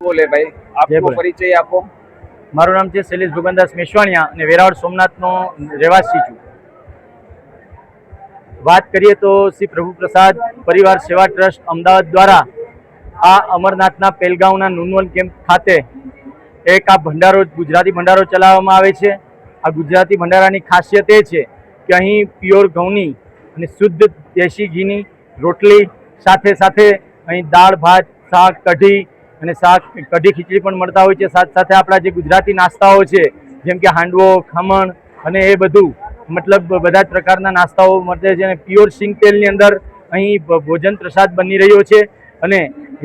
બોલે ભાઈ, આપનો પરિચય આપો। મારું નામ છે શૈલેષ ભગવાનદાસ મેશ્વાણિયા અને વેરાવળ સોમનાથનો રહેવાસી છું। વાત કરીએ તો શ્રી પ્રભુ પ્રસાદ પરિવાર સેવા ટ્રસ્ટ અમદાવાદ દ્વારા આ અમરનાથના પહેલગાંવના નુનવન કેમ્પ ખાતે એક આ ભંડારો, ગુજરાતી ભંડારો ચલાવવામાં આવે છે। આ ગુજરાતી ભંડારાની ખાસિયત એ છે કે અહીં પ્યોર ઘઉંની અને શુદ્ધ દેશી ઘીની રોટલી સાથે સાથે અહીં દાળ, ભાત, શાક, કઢી અને કઢી ખીચડી પણ મળતા હોય છે। સાથે સાથે આપણા જે ગુજરાતી નાસ્તાઓ છે જેમ કે હાંડવો, ખમણ અને એ બધું, મતલબ બધા જ પ્રકારના નાસ્તાઓ મળે છે અને પ્યોર સિંગ તેલની અંદર અહીં ભોજન પ્રસાદ બની રહ્યો છે। અને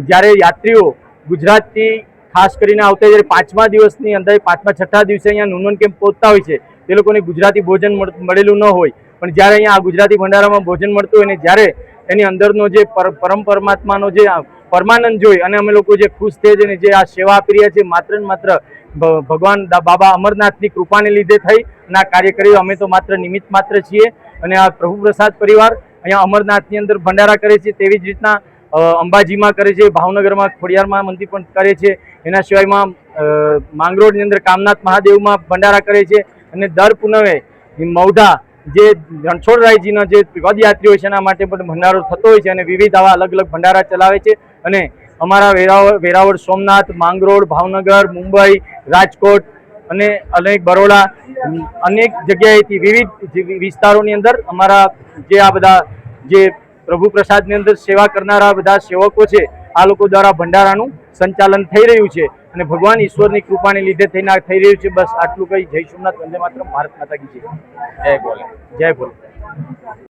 જ્યારે યાત્રીઓ ગુજરાતથી ખાસ કરીને આવતા જ્યારે 5મા દિવસની અંદર 5મા 6ઠા દિવસે અહીંયા નુનવન કેમ્પ પહોંચતા હોય છે તે લોકોને ગુજરાતી ભોજન મળેલું ન હોય, પણ જ્યારે અહીંયા આ ગુજરાતી ભંડારામાં ભોજન મળતું હોય ને જ્યારે એની અંદરનો જે પરમ પરમાત્માનો જે પરમાનંદ જોઈ અને અમે લોકો જે ખુશ થઈ જઈને જે આ સેવા આપી રહ્યા છે માત્ર ને માત્ર ભગવાન બાબા અમરનાથની કૃપાને લીધે થઈ અને આ કાર્ય કર્યું। અમે તો માત્ર નિમિત્ત માત્ર છીએ અને આ પ્રભુ પ્રસાદ પરિવાર અહીંયા અમરનાથની અંદર ભંડારા કરે છે, તેવી જ રીતના અંબાજીમાં કરે છે, ભાવનગરમાં ખોડિયારમાં મંદિર પણ કરે છે, એના સિવાયમાં માંગરોળની અંદર કામનાથ મહાદેવમાં ભંડારા કરે છે અને દર પૂનમે મૌઢા જે રણછોડરાયજીના જે પદયાત્રીઓ છે એના માટે પણ ભંડારો થતો હોય છે અને વિવિધ આવા અલગ અલગ ભંડારા ચલાવે છે। અને અમારા વેરાવળ, સોમનાથ, માંગરોળ, ભાવનગર, મુંબઈ, રાજકોટ અને અનેક બરોડા અનેક જગ્યાએથી વિવિધ વિસ્તારોની અંદર અમારા જે આ બધા જે પ્રભુ પ્રસાદની અંદર સેવા કરનારા બધા સેવકો છે આ લોકો દ્વારા ભંડારાનું સંચાલન થઈ રહ્યું છે અને ભગવાન ઈશ્વરની કૃપાને લીધે થઈ રહ્યું છે। બસ આટલું કહી જય સોમનાથ, વંદે માતરમ, ભારત માતા કી જય। જય ભોલે, જય ભોલે।